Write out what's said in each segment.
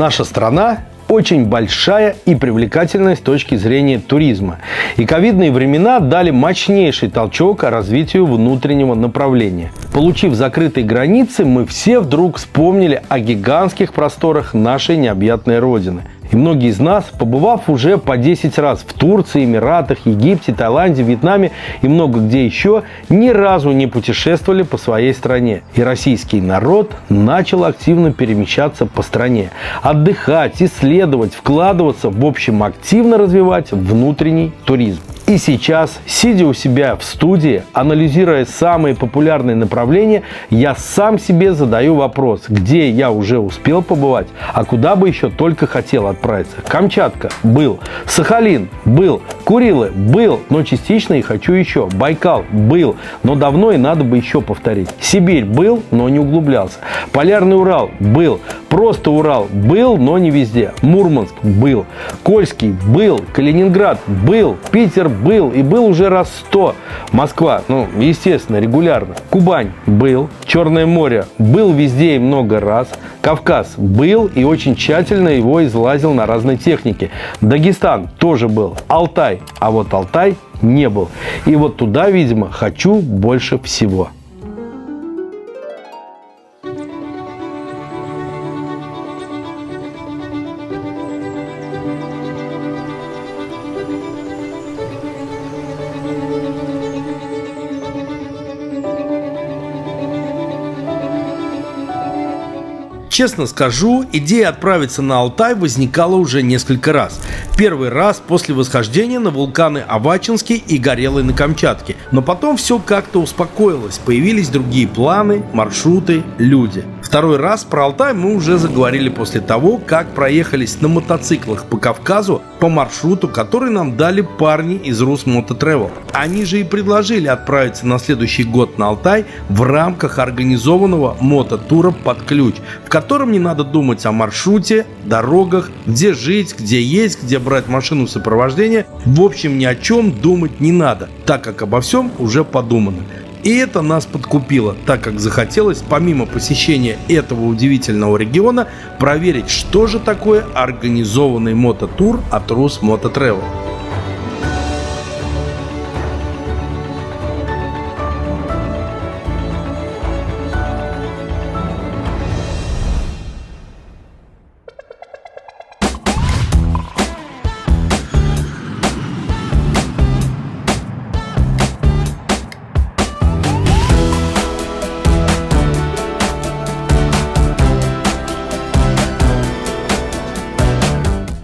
Наша страна очень большая и привлекательная с точки зрения туризма. И ковидные времена дали мощнейший толчок развитию внутреннего направления. Получив закрытые границы, мы все вдруг вспомнили о гигантских просторах нашей необъятной родины. И многие из нас, побывав уже по 10 раз в Турции, Эмиратах, Египте, Таиланде, Вьетнаме и много где еще, ни разу не путешествовали по своей стране. И российский народ начал активно перемещаться по стране. Отдыхать, исследовать, вкладываться, в общем, активно развивать внутренний туризм. И сейчас, сидя у себя в студии, анализируя самые популярные направления, я сам себе задаю вопрос, где я уже успел побывать, а куда бы еще только хотел отправиться. Камчатка – был. Сахалин – был. Курилы – был, но частично и хочу еще. Байкал – был, но давно и надо бы еще повторить. Сибирь – был, но не углублялся. Полярный Урал – был. Просто Урал – был, но не везде. Мурманск – был. Кольский – был. Калининград – был. Питер – был. И был уже раз 100. Москва, естественно, регулярно. Кубань – был. Черное море – был везде и много раз. Кавказ – был и очень тщательно его излазил на разной технике. Дагестан тоже был. Алтай. А вот Алтай не был. И вот туда, видимо, хочу больше всего. Честно скажу, идея отправиться на Алтай возникала уже несколько раз. Первый раз после восхождения на вулканы Авачинский и Горелый на Камчатке. Но потом все как-то успокоилось, появились другие планы, маршруты, люди. Второй раз про Алтай мы уже заговорили после того, как проехались на мотоциклах по Кавказу по маршруту, который нам дали парни из Rus Moto Travel. Они же и предложили отправиться на следующий год на Алтай в рамках организованного мототура под ключ, в котором не надо думать о маршруте, дорогах, где жить, где есть, где брать машину сопровождения. В общем, ни о чем думать не надо, так как обо всем уже подумано. И это нас подкупило, так как захотелось, помимо посещения этого удивительного региона, проверить, что же такое организованный мототур от Rus Moto Travel.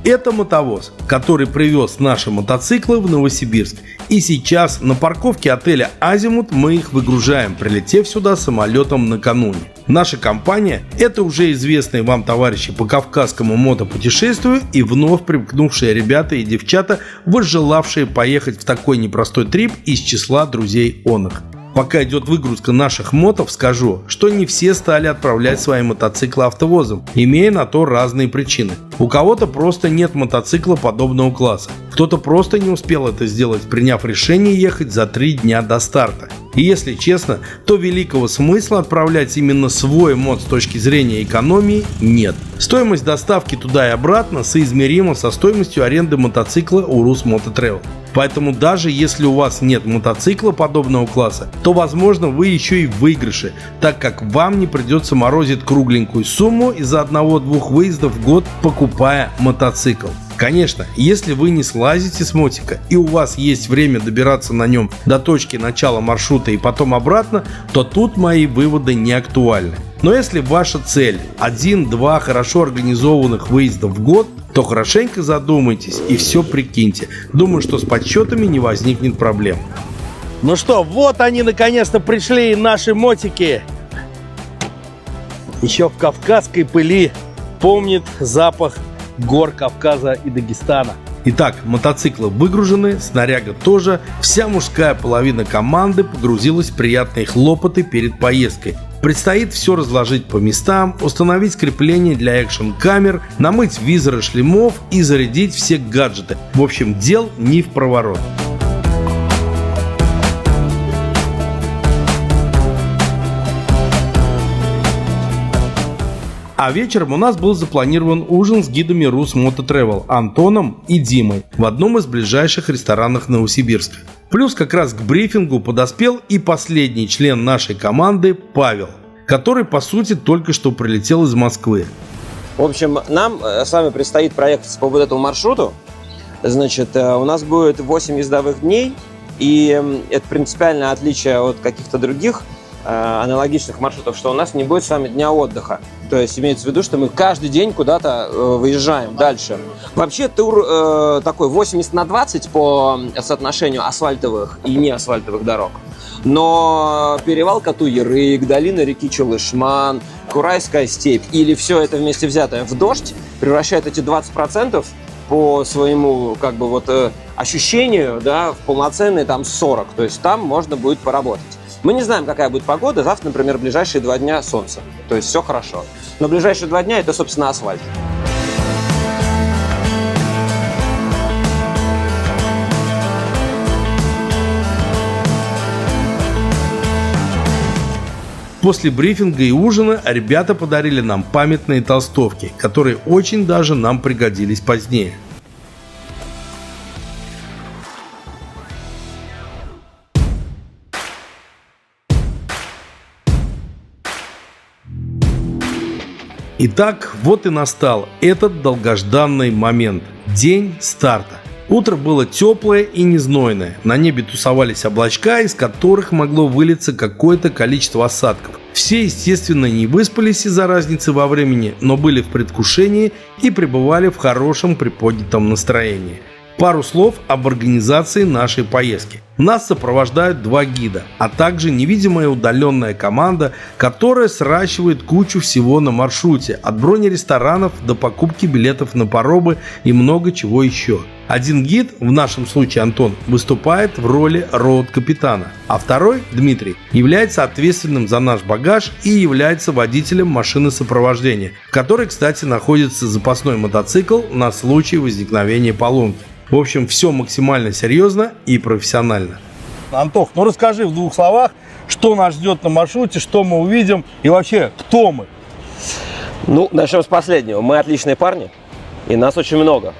Это мотовоз, который привез наши мотоциклы в Новосибирск. И сейчас на парковке отеля «Азимут» мы их выгружаем, прилетев сюда самолетом накануне. Наша компания – это уже известные вам товарищи по кавказскому мотопутешествию и вновь примкнувшие ребята и девчата, возжелавшие поехать в такой непростой трип из числа друзей оных. Пока идет выгрузка наших мотов, скажу, что не все стали отправлять свои мотоциклы автовозом, имея на то разные причины. У кого-то просто нет мотоцикла подобного класса. Кто-то просто не успел это сделать, приняв решение ехать за 3 дня до старта. И если честно, то великого смысла отправлять именно свой мод с точки зрения экономии нет. Стоимость доставки туда и обратно соизмерима со стоимостью аренды мотоцикла у Rus Moto Travel. Поэтому даже если у вас нет мотоцикла подобного класса, то возможно вы еще и в выигрыше, так как вам не придется морозить кругленькую сумму из-за 1-2 выездов в год, покупая мотоцикл. Конечно, если вы не слазите с мотика и у вас есть время добираться на нем до точки начала маршрута и потом обратно, то тут мои выводы не актуальны. Но если ваша цель 1-2 хорошо организованных выездов в год, то хорошенько задумайтесь и все прикиньте. Думаю, что с подсчетами не возникнет проблем. Ну что, вот они наконец-то пришли, наши мотики. Еще в кавказской пыли помнит запах гор Кавказа и Дагестана. Итак, мотоциклы выгружены, снаряга тоже. Вся мужская половина команды погрузилась в приятные хлопоты перед поездкой. Предстоит все разложить по местам, установить крепление для экшн-камер, намыть визоры шлемов и зарядить все гаджеты. В общем, дел не впроворот. А вечером у нас был запланирован ужин с гидами Rus Moto Travel Антоном и Димой в одном из ближайших ресторанов Новосибирска. Плюс как раз к брифингу подоспел и последний член нашей команды Павел, который по сути только что прилетел из Москвы. В общем, нам с вами предстоит проехаться по вот этому маршруту. Значит, у нас будет 8 ездовых дней, и это принципиальное отличие от каких-то других аналогичных маршрутов, что у нас не будет с вами дня отдыха. То есть имеется в виду, что мы каждый день куда-то выезжаем дальше. Вообще тур такой 80/20 по соотношению асфальтовых и неасфальтовых дорог. Но перевал Кату-Ярык, долина реки Чулышман, Курайская степь или все это вместе взятое в дождь превращает эти 20% по своему ощущению, да, в полноценные там 40. То есть там можно будет поработать. Мы не знаем, какая будет погода. Завтра, например, ближайшие 2 дня солнце. То есть все хорошо. Но ближайшие 2 дня это, собственно, асфальт. После брифинга и ужина ребята подарили нам памятные толстовки, которые очень даже нам пригодились позднее. Итак, вот и настал этот долгожданный момент – день старта. Утро было теплое и незнойное, на небе тусовались облачка, из которых могло вылиться какое-то количество осадков. Все, естественно, не выспались из-за разницы во времени, но были в предвкушении и пребывали в хорошем приподнятом настроении. Пару слов об организации нашей поездки. Нас сопровождают 2 гида, а также невидимая удаленная команда, которая сращивает кучу всего на маршруте, от бронересторанов до покупки билетов на паромы и много чего еще. Один гид, в нашем случае Антон, выступает в роли роуд-капитана, а второй, Дмитрий, является ответственным за наш багаж и является водителем машины сопровождения, в которой, кстати, находится запасной мотоцикл на случай возникновения поломки. В общем, все максимально серьезно и профессионально. Антох, ну расскажи в 2 словах, что нас ждет на маршруте, что мы увидим и вообще, кто мы? Ну, начнем с последнего. Мы отличные парни, и нас очень много.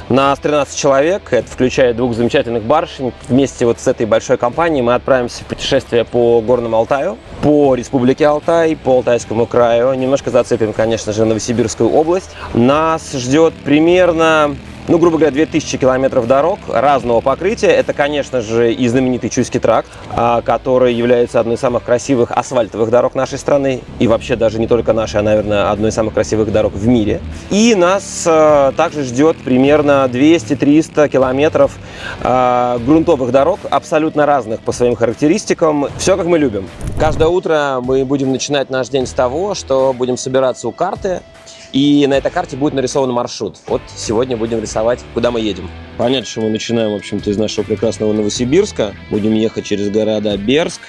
Нас 13 человек, это включая 2 замечательных барышень. Вместе вот с этой большой компанией мы отправимся в путешествие по Горному Алтаю, по Республике Алтай, по Алтайскому краю. Немножко зацепим, конечно же, Новосибирскую область. Нас ждет примерно, грубо говоря, 2000 километров дорог разного покрытия. Это, конечно же, и знаменитый Чуйский тракт, который является одной из самых красивых асфальтовых дорог нашей страны. И вообще даже не только нашей, а, наверное, одной из самых красивых дорог в мире. И нас также ждет примерно 200-300 километров грунтовых дорог, абсолютно разных по своим характеристикам. Все, как мы любим. Каждое утро мы будем начинать наш день с того, что будем собираться у карты. И на этой карте будет нарисован маршрут. Вот сегодня будем рисовать, куда мы едем. Понятно, что мы начинаем, в общем-то, из нашего прекрасного Новосибирска. Будем ехать через города Берск.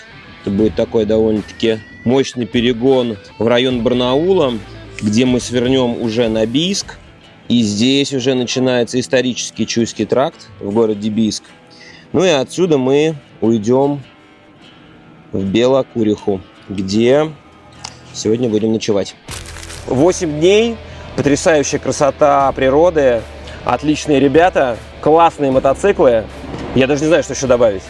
Это будет такой довольно-таки мощный перегон в район Барнаула, где мы свернем уже на Бийск. И здесь уже начинается исторический Чуйский тракт в городе Бийск. Ну и отсюда мы уйдем в Белокуриху, где сегодня будем ночевать. 8 дней, потрясающая красота природы, отличные ребята, классные мотоциклы. Я даже не знаю, что еще добавить.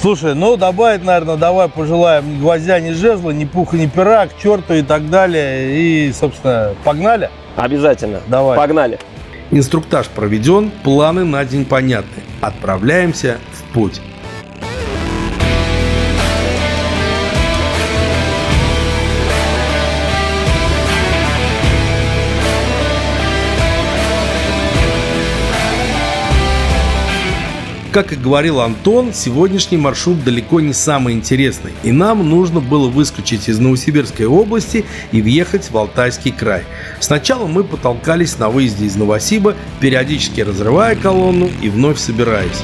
Слушай, добавить, наверное, давай пожелаем ни гвоздя, ни жезла, ни пуха, ни пера, к черту и так далее. И, собственно, погнали? Обязательно. Давай. Погнали. Инструктаж проведен, планы на день понятны. Отправляемся в путь. Как и говорил Антон, сегодняшний маршрут далеко не самый интересный, и нам нужно было выскочить из Новосибирской области и въехать в Алтайский край. Сначала мы потолкались на выезде из Новосиба, периодически разрывая колонну и вновь собираясь.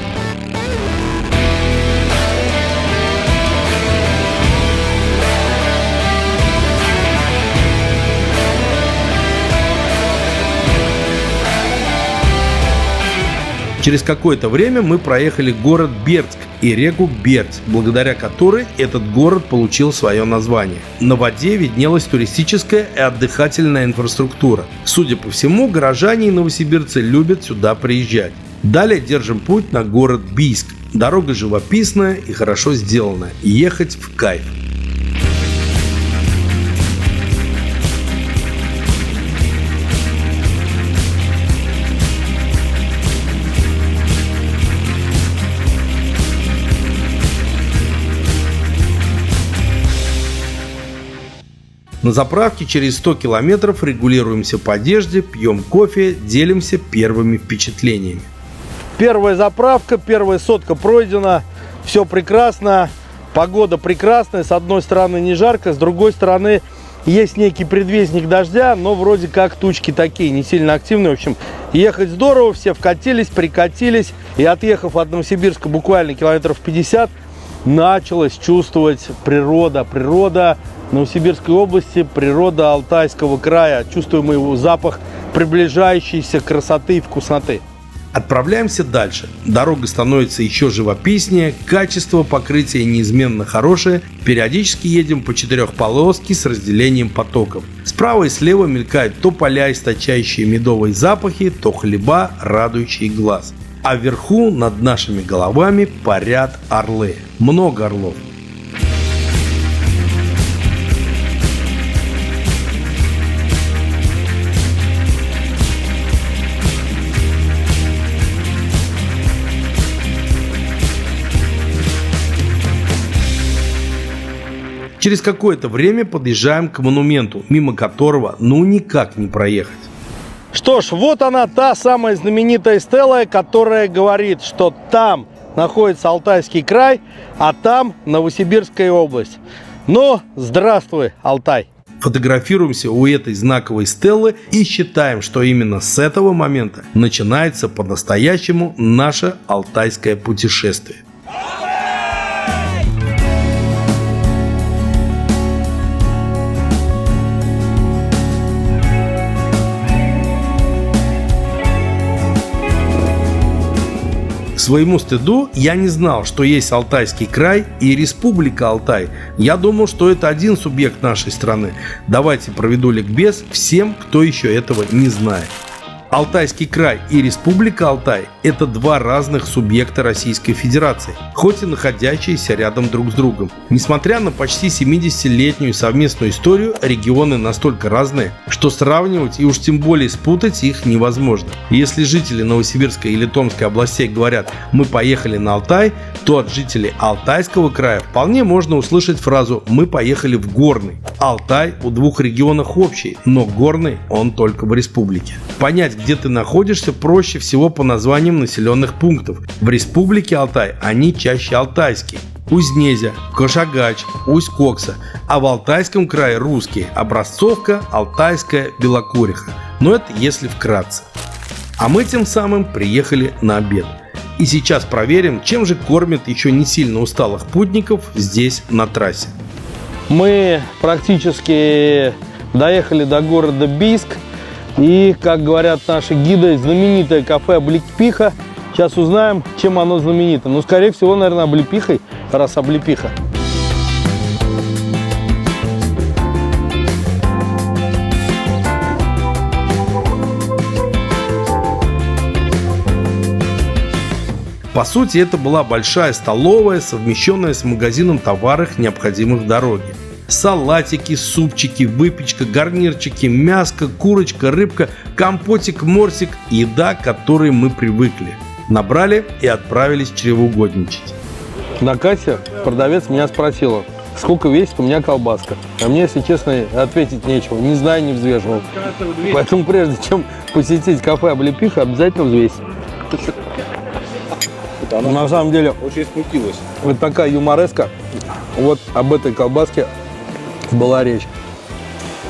Через какое-то время мы проехали город Бердск и реку Берть, благодаря которой этот город получил свое название. На воде виднелась туристическая и отдыхательная инфраструктура. Судя по всему, горожане и новосибирцы любят сюда приезжать. Далее держим путь на город Бийск. Дорога живописная и хорошо сделанная. Ехать в кайф. На заправке через 100 километров регулируемся по одежде, пьем кофе, делимся первыми впечатлениями. Первая заправка, первая сотка пройдена. Все прекрасно. Погода прекрасная. С одной стороны не жарко, с другой стороны есть некий предвестник дождя, но вроде как тучки такие, не сильно активные. В общем, ехать здорово, все вкатились, прикатились. И отъехав от Новосибирска буквально километров 50, началась чувствовать природа Новосибирской области, природа Алтайского края. Чувствуем его запах приближающейся красоты и вкусноты. Отправляемся дальше. Дорога становится еще живописнее, качество покрытия неизменно хорошее. Периодически едем по 4-полоске с разделением потоков. Справа и слева мелькают то поля, источающие медовые запахи, то хлеба, радующие глаз. А вверху над нашими головами парят орлы. Много орлов. Через какое-то время подъезжаем к монументу, мимо которого никак не проехать. Что ж, вот она, та самая знаменитая стела, которая говорит, что там находится Алтайский край, а там Новосибирская область. Ну, здравствуй, Алтай! Фотографируемся у этой знаковой стелы и считаем, что именно с этого момента начинается по-настоящему наше алтайское путешествие. К своему стыду я не знал, что есть Алтайский край и Республика Алтай. Я думал, что это один субъект нашей страны. Давайте проведу ликбез всем, кто еще этого не знает. Алтайский край и Республика Алтай – это два разных субъекта Российской Федерации, хоть и находящиеся рядом друг с другом. Несмотря на почти 70-летнюю совместную историю, регионы настолько разные, что сравнивать и уж тем более спутать их невозможно. Если жители Новосибирской или Томской областей говорят «мы поехали на Алтай», то от жителей Алтайского края вполне можно услышать фразу «мы поехали в Горный». Алтай у двух регионов общий, но Горный он только в республике. Понять, где ты находишься, проще всего по названиям населенных пунктов. В Республике Алтай они чаще алтайские. Усть-Незя, Кошагач, Усть-Кокса, а в Алтайском крае русские – Образцовка, Алтайская, Белокуриха. Но это если вкратце. А мы тем самым приехали на обед. И сейчас проверим, чем же кормят еще не сильно усталых путников здесь на трассе. Мы практически доехали до города Бийск. И, как говорят наши гиды, знаменитое кафе «Облепиха». Сейчас узнаем, чем оно знаменито. Ну, скорее всего, наверное, облепихой, раз облепиха. По сути, это была большая столовая, совмещенная с магазином товаров, необходимых в дороге. Салатики, супчики, выпечка, гарнирчики, мяско, курочка, рыбка, компотик, морсик – еда, к которой мы привыкли. Набрали и отправились чревоугодничать. На кассе продавец меня спросила, сколько весит у меня колбаска. А мне, если честно, ответить нечего. Не знаю, не взвешивал. Поэтому прежде чем посетить кафе «Облепиха», обязательно взвесить. На самом деле, очень смутилась. вот такая юмореска. Вот об этой колбаске была речь.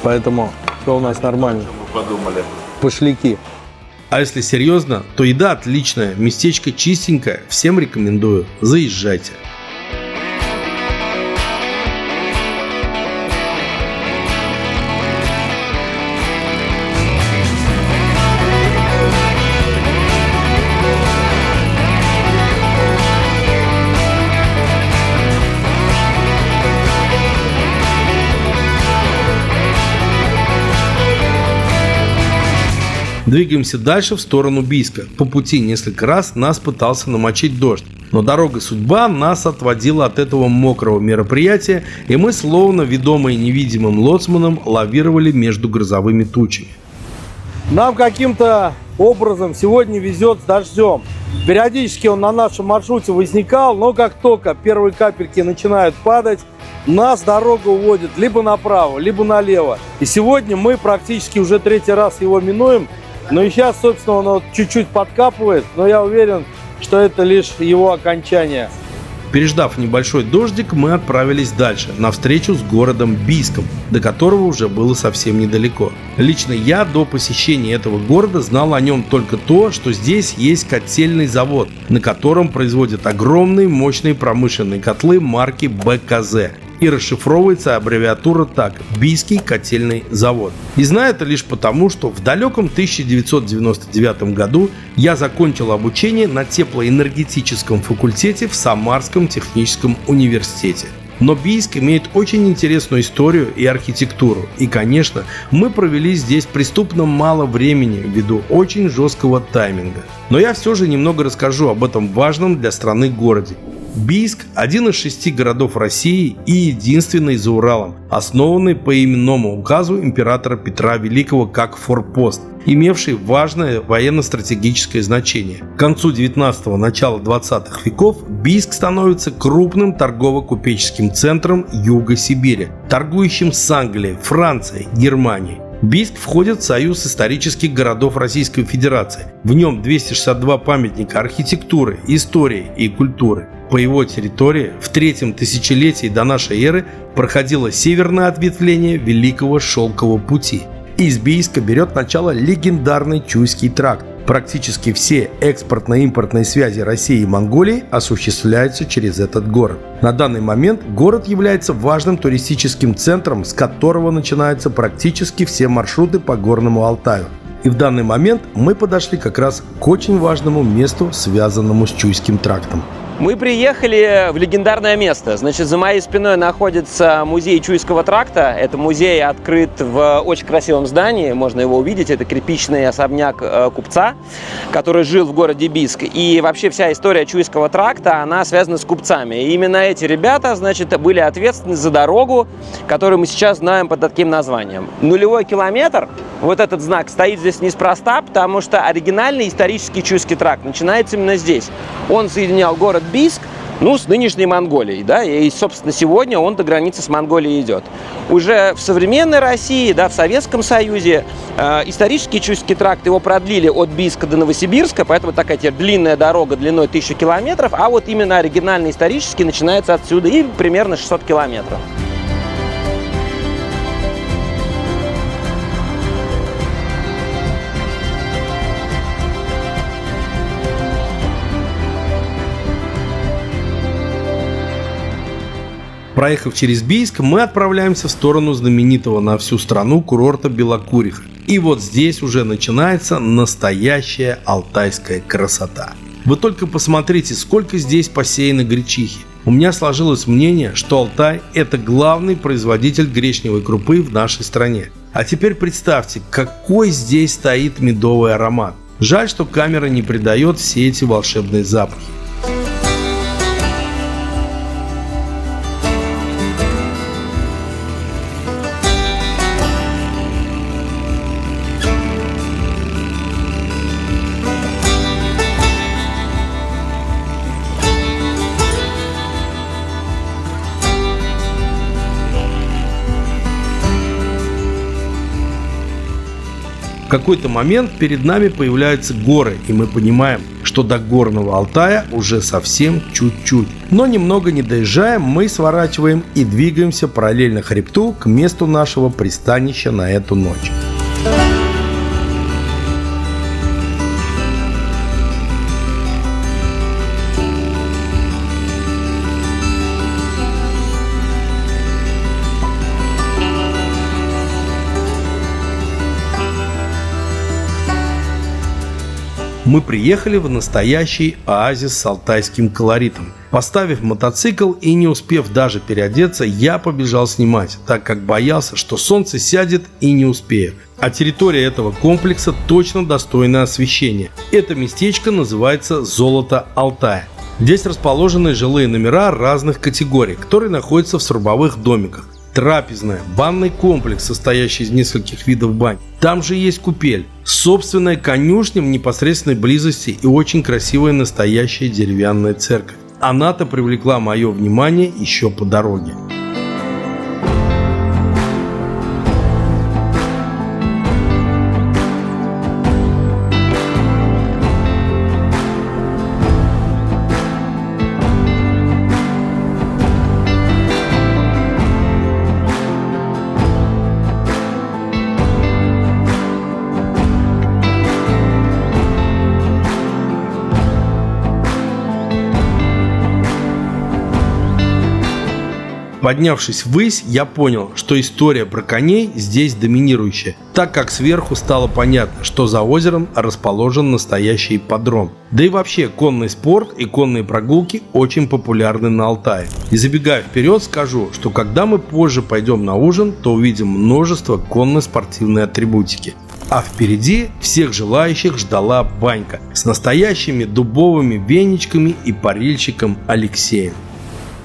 Поэтому все у нас нормально. Мы подумали. Пошляки. А если серьезно, то еда отличная, местечко чистенькое, всем рекомендую. Заезжайте. Двигаемся дальше в сторону Бийска. По пути несколько раз нас пытался намочить дождь. Но дорога судьба нас отводила от этого мокрого мероприятия, и мы, словно ведомые невидимым лоцманом, лавировали между грозовыми тучами. Нам каким-то образом сегодня везет с дождем. Периодически он на нашем маршруте возникал, но как только первые капельки начинают падать, нас дорога уводит либо направо, либо налево. И сегодня мы практически уже третий раз его минуем. Но и сейчас, собственно, он вот чуть-чуть подкапывает, но я уверен, что это лишь его окончание. Переждав небольшой дождик, мы отправились дальше, на встречу с городом Бийском, до которого уже было совсем недалеко. Лично я до посещения этого города знал о нем только то, что здесь есть котельный завод, на котором производят огромные мощные промышленные котлы марки БКЗ. И расшифровывается аббревиатура так – Бийский котельный завод. И знаю это лишь потому, что в далеком 1999 году я закончил обучение на теплоэнергетическом факультете в Самарском техническом университете. Но Бийск имеет очень интересную историю и архитектуру. И, конечно, мы провели здесь преступно мало времени ввиду очень жесткого тайминга. Но я все же немного расскажу об этом важном для страны городе. Бийск – один из 6 городов России и единственный за Уралом, основанный по именному указу императора Петра Великого как форпост, имевший важное военно-стратегическое значение. К концу 19-го, начала 20-х веков Бийск становится крупным торгово-купеческим центром Юга Сибири, торгующим с Англией, Францией, Германией. Бийск входит в Союз исторических городов Российской Федерации. В нем 262 памятника архитектуры, истории и культуры. По его территории в 3-м тысячелетии до нашей эры проходило северное ответвление Великого Шелкового пути. Из Бийска берет начало легендарный Чуйский тракт. Практически все экспортно-импортные связи России и Монголии осуществляются через этот город. На данный момент город является важным туристическим центром, с которого начинаются практически все маршруты по Горному Алтаю. И в данный момент мы подошли как раз к очень важному месту, связанному с Чуйским трактом. Мы приехали в легендарное место. Значит, за моей спиной находится музей Чуйского тракта. Это музей открыт в очень красивом здании, можно его увидеть. Это кирпичный особняк купца, который жил в городе Бийск. И вообще вся история Чуйского тракта, она связана с купцами. И именно эти ребята, значит, были ответственны за дорогу, которую мы сейчас знаем под таким названием. Нулевой километр, вот этот знак, стоит здесь неспроста, потому что оригинальный исторический Чуйский тракт начинается именно здесь. Он соединял город Бийск, с нынешней Монголией, да, и, собственно, сегодня он до границы с Монголией идет. Уже в современной России, да, в Советском Союзе исторический Чуйский тракт его продлили от Бийска до Новосибирска, поэтому такая теперь длинная дорога длиной 1000 километров, а вот именно оригинальный исторический начинается отсюда и примерно 600 километров. Проехав через Бийск, мы отправляемся в сторону знаменитого на всю страну курорта Белокуриха. И вот здесь уже начинается настоящая алтайская красота. Вы только посмотрите, сколько здесь посеяно гречихи. У меня сложилось мнение, что Алтай – это главный производитель гречневой крупы в нашей стране. А теперь представьте, какой здесь стоит медовый аромат. Жаль, что камера не передает все эти волшебные запахи. В какой-то момент перед нами появляются горы, и мы понимаем, что до Горного Алтая уже совсем чуть-чуть. Но немного не доезжаем, мы сворачиваем и двигаемся параллельно хребту к месту нашего пристанища на эту ночь. Мы приехали в настоящий оазис с алтайским колоритом. Поставив мотоцикл и не успев даже переодеться, я побежал снимать, так как боялся, что солнце сядет и не успею. А территория этого комплекса точно достойна освещения. Это местечко называется «Золото Алтая». Здесь расположены жилые номера разных категорий, которые находятся в срубовых домиках. Трапезная, банный комплекс, состоящий из нескольких видов бань. Там же есть купель, собственная конюшня в непосредственной близости и очень красивая настоящая деревянная церковь. Она-то привлекла мое внимание еще по дороге. Поднявшись ввысь, я понял, что история про коней здесь доминирующая, так как сверху стало понятно, что за озером расположен настоящий ипподром. Да и вообще конный спорт и конные прогулки очень популярны на Алтае. И забегая вперед, скажу, что когда мы позже пойдем на ужин, то увидим множество конно-спортивной атрибутики. А впереди всех желающих ждала банька с настоящими дубовыми веничками и парильщиком Алексеем.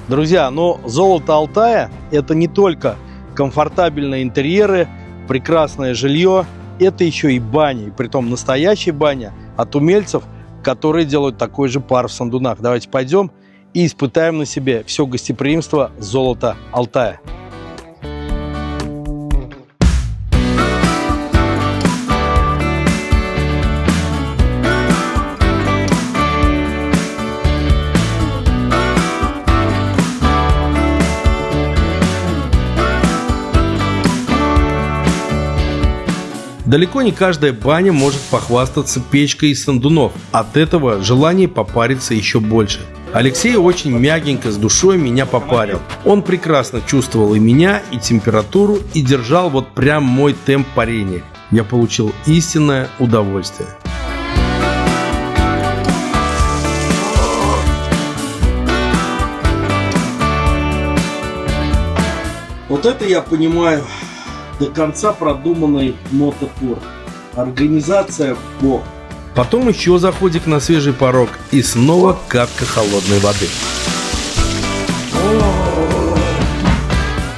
Друзья, но золото Алтая – это не только комфортабельные интерьеры, прекрасное жилье, это еще и баня, и притом настоящая баня от умельцев, которые делают такой же пар в Сандунах. Давайте пойдем и испытаем на себе все гостеприимство золота Алтая. Далеко не каждая баня может похвастаться печкой из сандунов. От этого желание попариться еще больше. Алексей очень мягенько с душой меня попарил. Он прекрасно чувствовал и меня, и температуру, и держал вот прям мой темп парения. Я получил истинное удовольствие. Вот это я понимаю. До конца продуманный мототур. Организация бог. Потом еще заходик на свежий порог и снова капка холодной воды.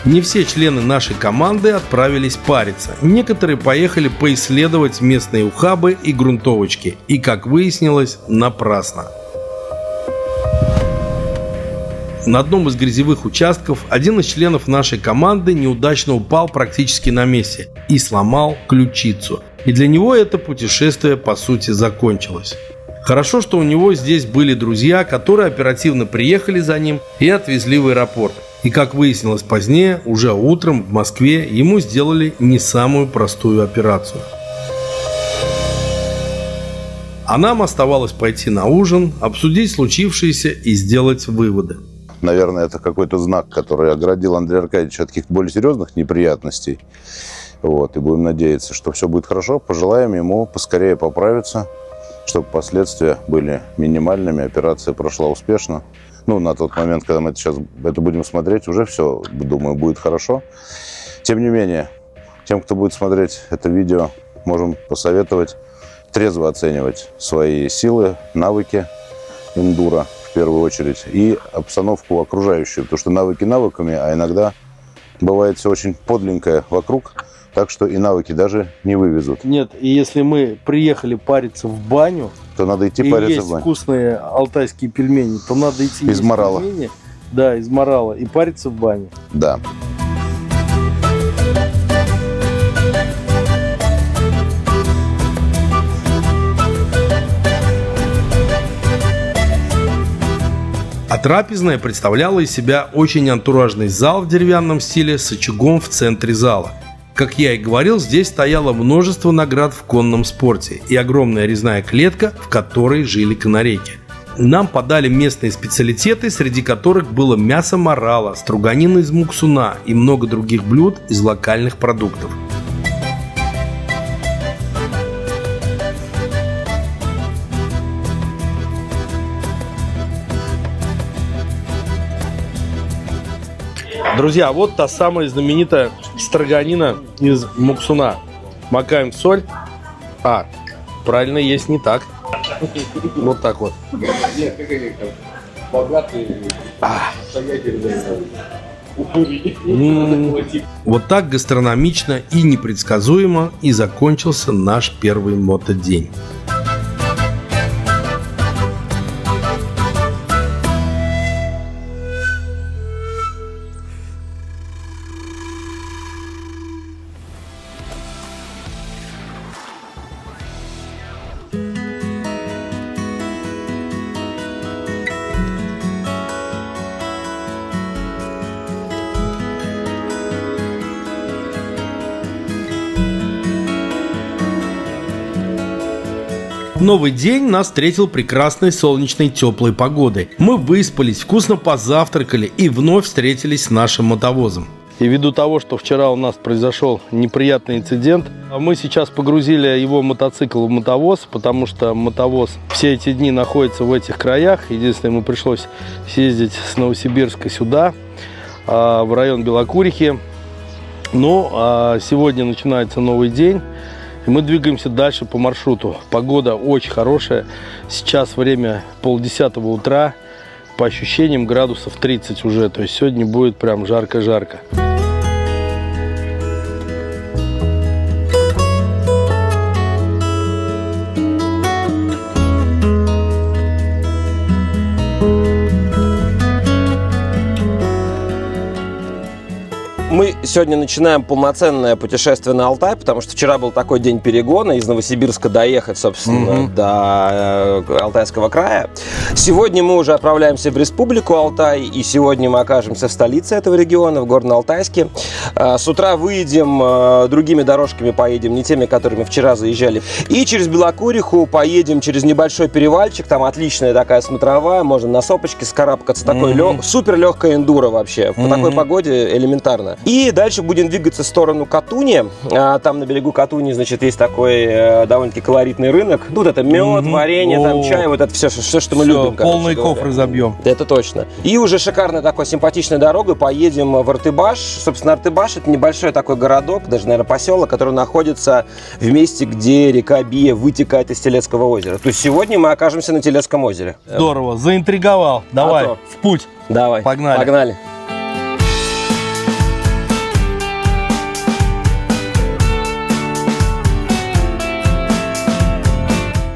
Не все члены нашей команды отправились париться. Некоторые поехали поисследовать местные ухабы и грунтовочки. И, как выяснилось, напрасно. На одном из грязевых участков один из членов нашей команды неудачно упал практически на месте и сломал ключицу. И для него это путешествие по сути закончилось. Хорошо, что у него здесь были друзья, которые оперативно приехали за ним и отвезли в аэропорт. И как выяснилось позднее, уже утром в Москве ему сделали не самую простую операцию. А нам оставалось пойти на ужин, обсудить случившееся и сделать выводы. Наверное, это какой-то знак, который оградил Андрея Аркадьевича от каких-то более серьезных неприятностей. Вот, и будем надеяться, что все будет хорошо. Пожелаем ему поскорее поправиться, чтобы последствия были минимальными, операция прошла успешно. Ну, на тот момент, когда мы сейчас это будем смотреть, уже все, думаю, будет хорошо. Тем не менее, тем, кто будет смотреть это видео, можем посоветовать трезво оценивать свои силы, навыки эндуро, в первую очередь, и обстановку окружающую, потому что навыки навыками, а иногда бывает все очень подленькое вокруг, так что и навыки даже не вывезут. Нет, и если мы приехали париться в баню, то надо идти и париться есть в баню. вкусные алтайские пельмени, то надо идти Из есть морала. пельмени, да, из морала, и париться в бане. Да. А трапезная представляла из себя очень антуражный зал в деревянном стиле с очагом в центре зала. Как я и говорил, здесь стояло множество наград в конном спорте и огромная резная клетка, в которой жили канарейки. Нам подали местные специалитеты, среди которых было мясо морала, струганина из муксуна и много других блюд из локальных продуктов. Друзья, вот та самая знаменитая строганина из Муксуна. Макаем в соль. Правильно, есть не так. Вот так вот. Вот так гастрономично и непредсказуемо и закончился наш первый мотодень. Новый день нас встретил прекрасной солнечной теплой погодой. Мы выспались, вкусно позавтракали и вновь встретились с нашим мотовозом. И ввиду того, что вчера у нас произошел неприятный инцидент, мы сейчас погрузили его мотоцикл в мотовоз, потому что мотовоз все эти дни находится в этих краях. Единственное, ему пришлось съездить с Новосибирска сюда, в район Белокурихи. Но сегодня начинается новый день. И мы двигаемся дальше по маршруту. Погода очень хорошая. Сейчас время 9:30 утра. По ощущениям градусов 30 уже. То есть сегодня будет прям жарко-жарко. Мы сегодня начинаем полноценное путешествие на Алтай, потому что вчера был такой день перегона, из Новосибирска доехать, собственно, до Алтайского края. Сегодня мы уже отправляемся в Республику Алтай, и сегодня мы окажемся в столице этого региона, в Горно-Алтайске. С утра выйдем, другими дорожками поедем, не теми, которыми вчера заезжали. И через Белокуриху поедем через небольшой перевальчик, там отличная такая смотровая, можно на сопочке скарабкаться, такой супер легкая эндуро вообще, по такой погоде элементарно. И дальше будем двигаться в сторону Катуни. Там на берегу Катуни, значит, есть такой довольно-таки колоритный рынок. Тут это мед, варенье, там чай, вот это все, что мы любим. Полные кофры забьем. Это точно. И уже шикарной такой симпатичной дорогой поедем в Артыбаш. Собственно, Артыбаш — это небольшой такой городок, даже, наверное, поселок, который находится в месте, где река Бия вытекает из Телецкого озера. То есть сегодня мы окажемся на Телецком озере. Здорово, заинтриговал. Давай, в путь. Давай. Погнали. Погнали.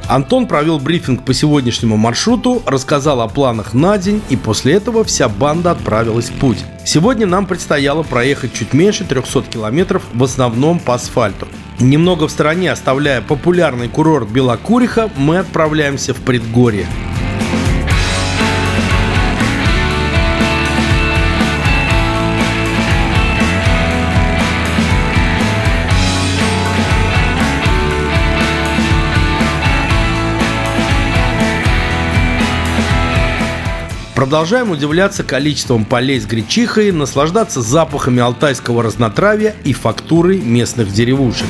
Антон провел брифинг по сегодняшнему маршруту, рассказал о планах на день, и после этого вся банда отправилась в путь. Сегодня нам предстояло проехать чуть меньше 300 километров, в основном по асфальту. Немного в стороне, оставляя популярный курорт Белокуриха, мы отправляемся в предгорье. Продолжаем удивляться количеством полей с гречихой, наслаждаться запахами алтайского разнотравья и фактурой местных деревушек.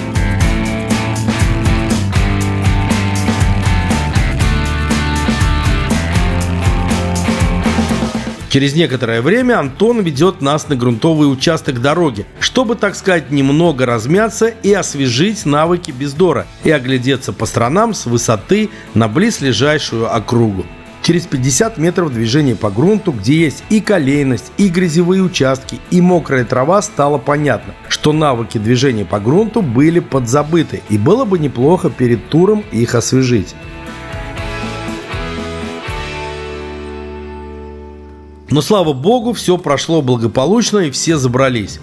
Через некоторое время Антон ведет нас на грунтовый участок дороги, чтобы, так сказать, немного размяться и освежить навыки бездора и оглядеться по сторонам с высоты на близлежащую округу. Через 50 метров движения по грунту, где есть и колейность, и грязевые участки, и мокрая трава, стало понятно, что навыки движения по грунту были подзабыты, и было бы неплохо перед туром их освежить. Но, слава богу, все прошло благополучно, и все забрались.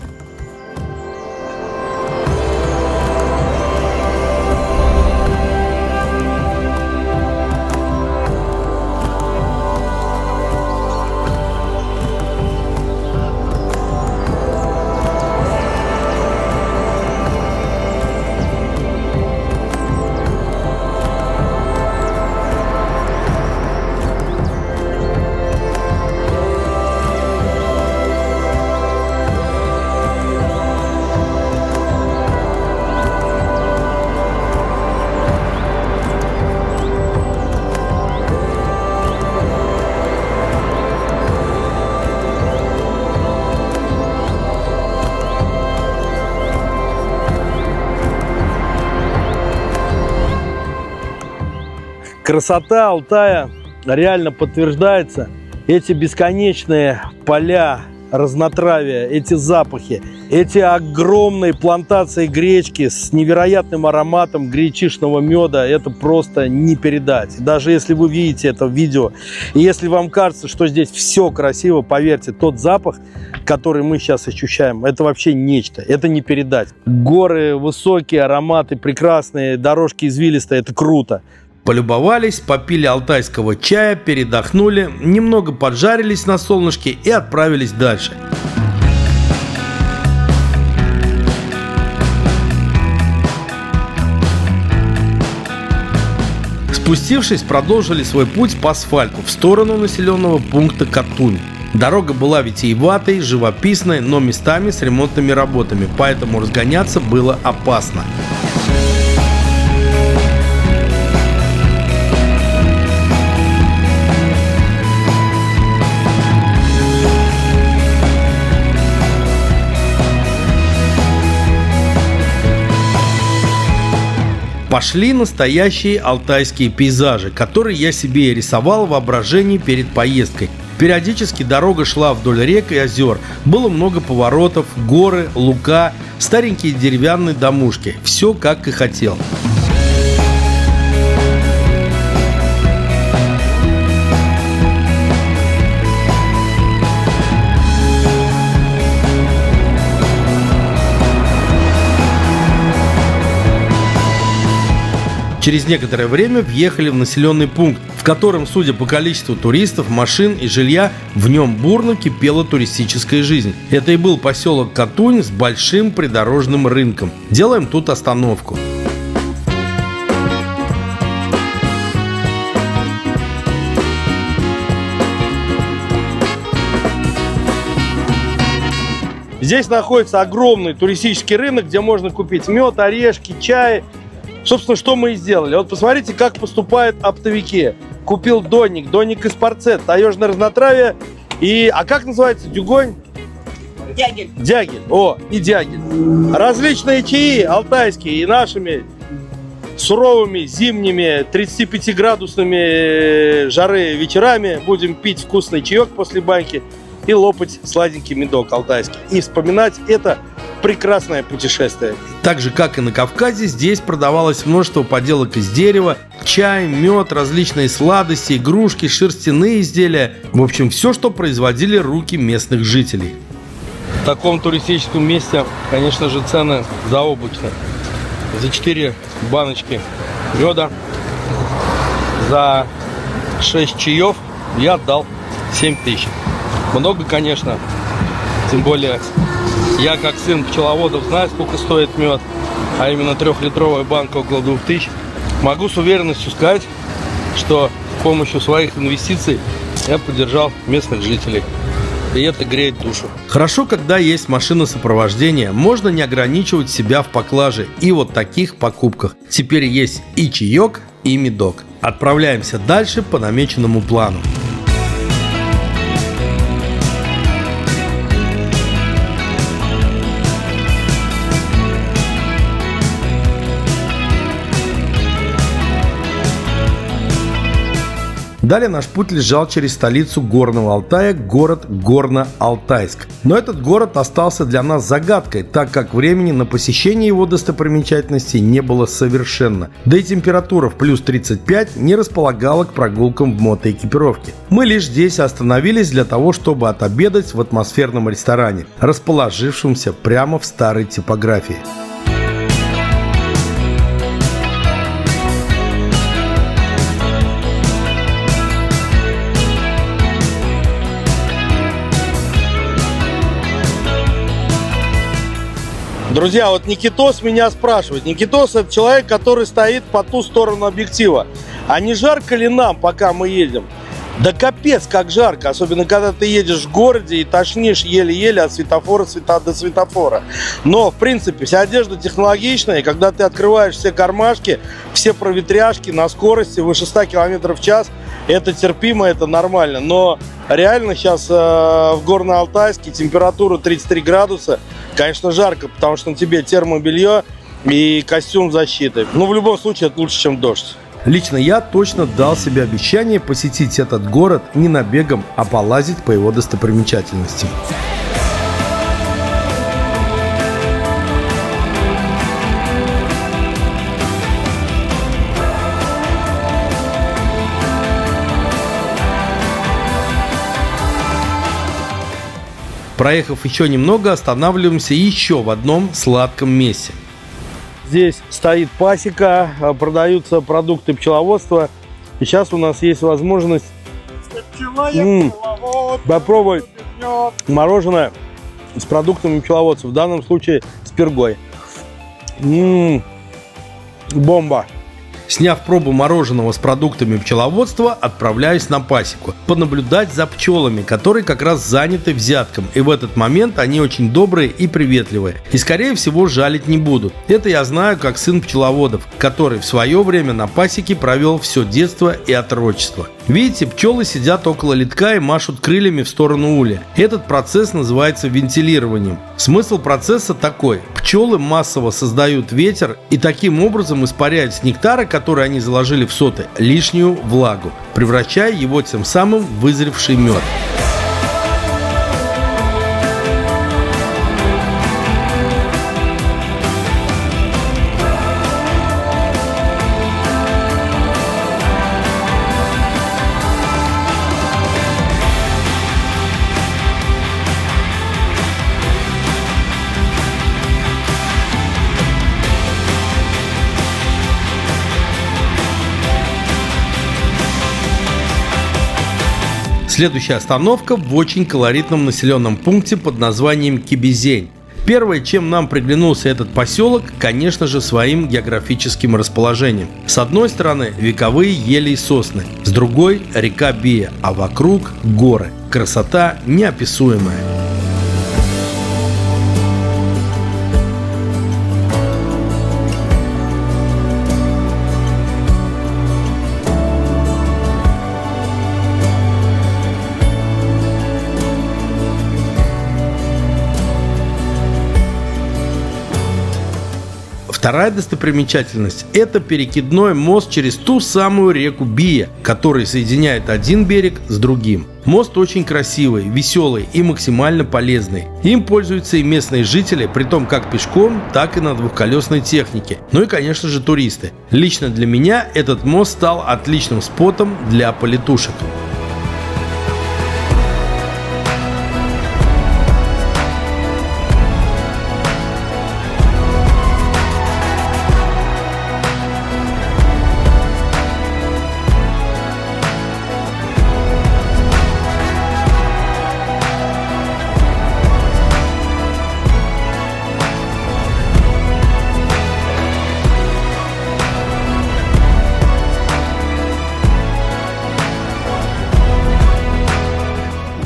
Красота Алтая реально подтверждается. Эти бесконечные поля разнотравия, эти запахи, эти огромные плантации гречки с невероятным ароматом гречишного меда, это просто не передать. Даже если вы видите это видео, и если вам кажется, что здесь все красиво, поверьте, тот запах, который мы сейчас ощущаем, это вообще нечто, это не передать. Горы высокие, ароматы прекрасные, дорожки извилистые, это круто. Полюбовались, попили алтайского чая, передохнули, немного поджарились на солнышке и отправились дальше. Спустившись, продолжили свой путь по асфальту в сторону населенного пункта Катунь. Дорога была витиеватой, живописной, но местами с ремонтными работами, поэтому разгоняться было опасно. Пошли настоящие алтайские пейзажи, которые я себе и рисовал в воображении перед поездкой. Периодически дорога шла вдоль рек и озер. Было много поворотов, горы, луга, старенькие деревянные домушки. Все как и хотел. Через некоторое время въехали в населенный пункт, в котором, судя по количеству туристов, машин и жилья, в нем бурно кипела туристическая жизнь. Это и был поселок Катунь с большим придорожным рынком. Делаем тут остановку. Здесь находится огромный туристический рынок, где можно купить мед, орешки, чай. Собственно, что мы и сделали. Вот посмотрите, как поступают оптовики. Купил донник из порцет, таежное разнотравие. А как называется? Дюгонь? Дягель. Дягель. О, и дягель. Различные чаи алтайские и нашими суровыми зимними 35-градусными жары вечерами будем пить вкусный чаек после баньки и лопать сладенький медок алтайский. И вспоминать это прекрасное путешествие. Так же, как и на Кавказе, здесь продавалось множество поделок из дерева, чай, мед, различные сладости, игрушки, шерстяные изделия. В общем, все, что производили руки местных жителей. В таком туристическом месте, конечно же, цены заоблачные. За 4 баночки меда, за 6 чаев я отдал 7 тысяч. Много, конечно, тем более я, как сын пчеловодов, знаю, сколько стоит мед, а именно 3-литровая банка около 2000. Могу с уверенностью сказать, что с помощью своих инвестиций я поддержал местных жителей. И это греет душу. Хорошо, когда есть машина сопровождения, можно не ограничивать себя в поклаже и вот таких покупках. Теперь есть и чаек, и медок. Отправляемся дальше по намеченному плану. Далее наш путь лежал через столицу Горного Алтая, город Горно-Алтайск. Но этот город остался для нас загадкой, так как времени на посещение его достопримечательностей не было совершенно. Да и температура в плюс 35 не располагала к прогулкам в мотоэкипировке. Мы лишь здесь остановились для того, чтобы отобедать в атмосферном ресторане, расположившемся прямо в старой типографии. Друзья, вот Никитос меня спрашивает. Никитос — это человек, который стоит по ту сторону объектива. А не жарко ли нам, пока мы едем? Да капец, как жарко. Особенно, когда ты едешь в городе и тошнишь еле-еле от светофора до светофора. Но, в принципе, вся одежда технологичная. И когда ты открываешь все кармашки, все проветряшки на скорости выше 100 км в час, это терпимо, это нормально. Но реально сейчас в Горно-Алтайске температура 33 градуса. Конечно, жарко, потому что на тебе термобелье и костюм защиты. Но в любом случае это лучше, чем дождь. Лично я точно дал себе обещание посетить этот город не набегом, а полазить по его достопримечательностям. Проехав еще немного, останавливаемся еще в одном сладком месте. Здесь стоит пасека, продаются продукты пчеловодства. И сейчас у нас есть возможность попробовать мороженое с продуктами пчеловодства. В данном случае с пергой. Бомба! Сняв пробу мороженого с продуктами пчеловодства, отправляюсь на пасеку, понаблюдать за пчелами, которые как раз заняты взятком, и в этот момент они очень добрые и приветливые, и скорее всего жалить не будут. Это я знаю как сын пчеловодов, который в свое время на пасеке провел все детство и отрочество. Видите, пчелы сидят около литка и машут крыльями в сторону улья. Этот процесс называется вентилированием. Смысл процесса такой: пчелы массово создают ветер и таким образом испаряют с нектара, который они заложили в соты, лишнюю влагу, превращая его тем самым в вызревший мед. Следующая остановка в очень колоритном населенном пункте под названием Кибизень. Первое, чем нам приглянулся этот поселок, конечно же, своим географическим расположением. С одной стороны вековые ели и сосны, с другой река Бия, а вокруг горы. Красота неописуемая. Вторая достопримечательность – это перекидной мост через ту самую реку Бия, который соединяет один берег с другим. Мост очень красивый, веселый и максимально полезный. Им пользуются и местные жители, притом как пешком, так и на двухколесной технике. Ну и, конечно же, туристы. Лично для меня этот мост стал отличным спотом для полетушек.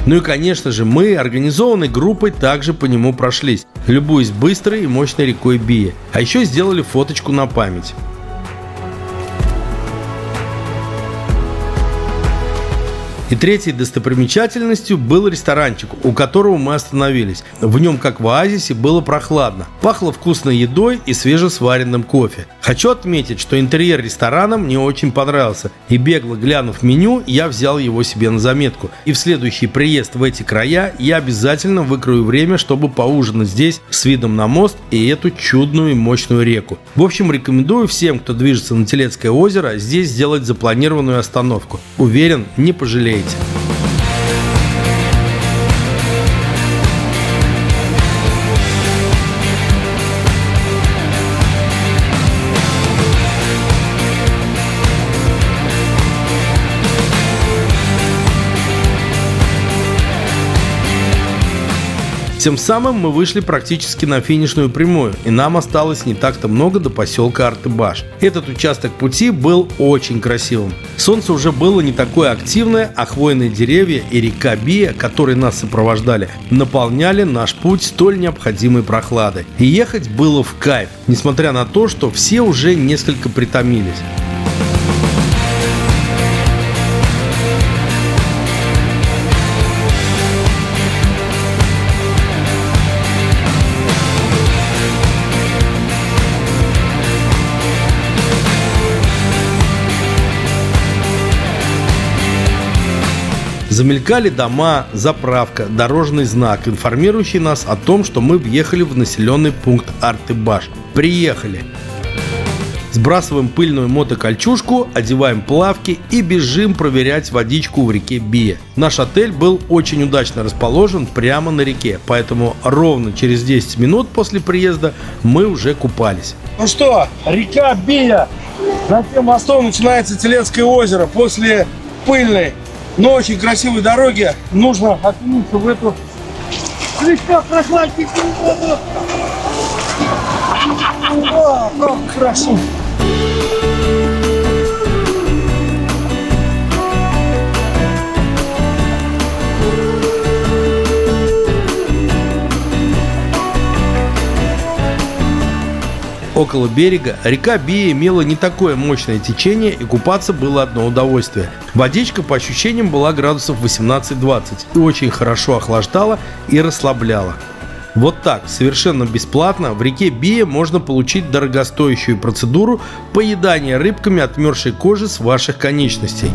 Ну и, конечно же, мы, организованной группой, также по нему прошлись, любуясь быстрой и мощной рекой Бия. А еще сделали фоточку на память. И третьей достопримечательностью был ресторанчик, у которого мы остановились. В нем, как в оазисе, было прохладно. Пахло вкусной едой и свежесваренным кофе. Хочу отметить, что интерьер ресторана мне очень понравился. И бегло глянув меню, я взял его себе на заметку. И в следующий приезд в эти края я обязательно выкрою время, чтобы поужинать здесь с видом на мост и эту чудную и мощную реку. В общем, рекомендую всем, кто движется на Телецкое озеро, здесь сделать запланированную остановку. Уверен, не пожалеете. Тем самым мы вышли практически на финишную прямую, и нам осталось не так-то много до поселка Артыбаш. Этот участок пути был очень красивым. Солнце уже было не такое активное, а хвойные деревья и река Бия, которые нас сопровождали, наполняли наш путь столь необходимой прохладой. И ехать было в кайф, несмотря на то, что все уже несколько притомились. Замелькали дома, заправка, дорожный знак, информирующий нас о том, что мы въехали в населенный пункт Артыбаш. Приехали. Сбрасываем пыльную мотокольчужку, одеваем плавки и бежим проверять водичку в реке Бия. Наш отель был очень удачно расположен прямо на реке, поэтому ровно через 10 минут после приезда мы уже купались. Ну что, река Бия. За тем мостом начинается Телецкое озеро. После пыльной, но очень красивой дороги нужно окунуться в эту слегка прохладненькую воду. О, как хорошо! Около берега река Бия имела не такое мощное течение, и купаться было одно удовольствие. Водичка, по ощущениям, была градусов 18-20 и очень хорошо охлаждала и расслабляла. Вот так, совершенно бесплатно, в реке Бия можно получить дорогостоящую процедуру поедания рыбками отмерзшей кожи с ваших конечностей.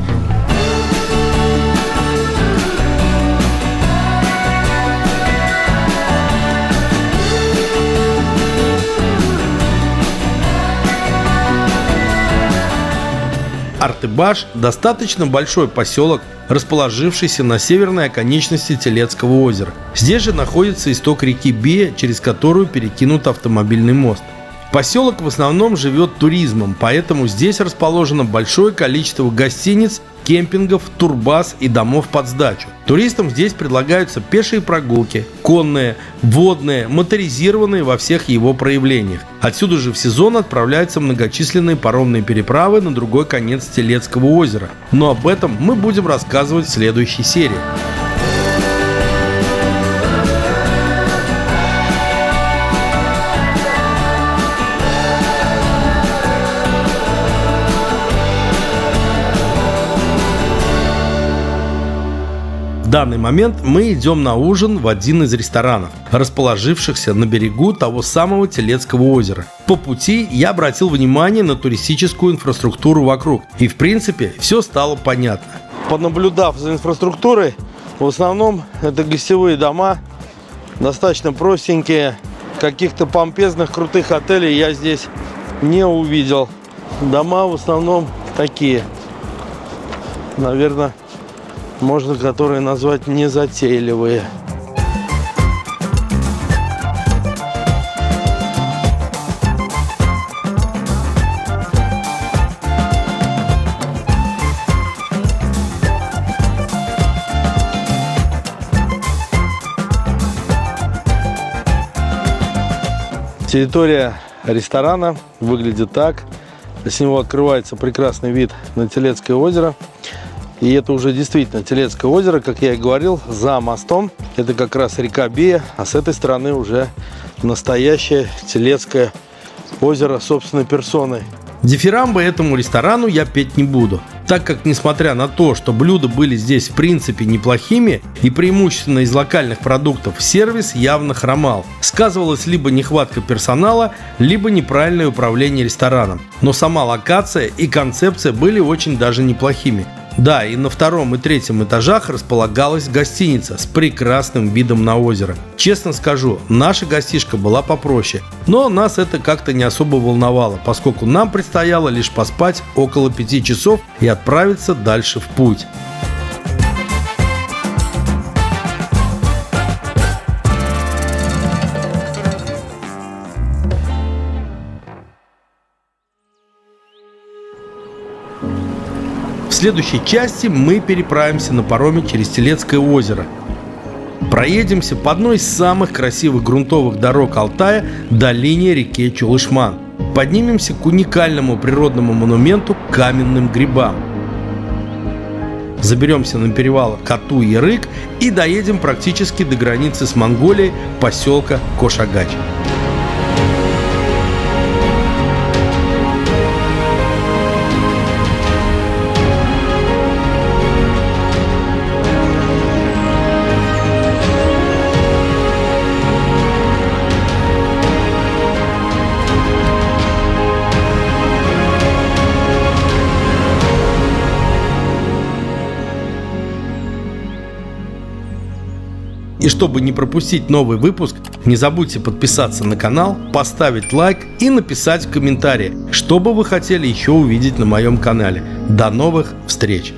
Артыбаш – достаточно большой поселок, расположившийся на северной оконечности Телецкого озера. Здесь же находится исток реки Бия, через которую перекинут автомобильный мост. Поселок в основном живет туризмом, поэтому здесь расположено большое количество гостиниц, кемпингов, турбаз и домов под сдачу. Туристам здесь предлагаются пешие прогулки, конные, водные, моторизированные во всех его проявлениях. Отсюда же в сезон отправляются многочисленные паромные переправы на другой конец Телецкого озера. Но об этом мы будем рассказывать в следующей серии. В данный момент мы идем на ужин в один из ресторанов, расположившихся на берегу того самого Телецкого озера. По пути я обратил внимание на туристическую инфраструктуру вокруг, и в принципе все стало понятно. Понаблюдав за инфраструктурой, в основном это гостевые дома, достаточно простенькие. Каких-то помпезных крутых отелей я здесь не увидел. Дома в основном такие, наверное, можно которые назвать незатейливые. Территория ресторана выглядит так. С него открывается прекрасный вид на Телецкое озеро. И это уже действительно Телецкое озеро, как я и говорил, за мостом. Это как раз река Бия, а с этой стороны уже настоящее Телецкое озеро собственной персоной. Дифирамбы этому ресторану я петь не буду, так как, несмотря на то, что блюда были здесь в принципе неплохими и преимущественно из локальных продуктов, сервис явно хромал. Сказывалась либо нехватка персонала, либо неправильное управление рестораном. Но сама локация и концепция были очень даже неплохими. Да, и на втором и третьем этажах располагалась гостиница с прекрасным видом на озеро. Честно скажу, наша гостишка была попроще, но нас это как-то не особо волновало, поскольку нам предстояло лишь поспать около 5 часов и отправиться дальше в путь. В следующей части мы переправимся на пароме через Телецкое озеро. Проедемся по одной из самых красивых грунтовых дорог Алтая до линии реки Чулышман. Поднимемся к уникальному природному монументу каменным грибам. Заберемся на перевал Кату-Ярык и доедем практически до границы с Монголией поселка Кошагач. И чтобы не пропустить новый выпуск, не забудьте подписаться на канал, поставить лайк и написать в комментарии, что бы вы хотели еще увидеть на моем канале. До новых встреч!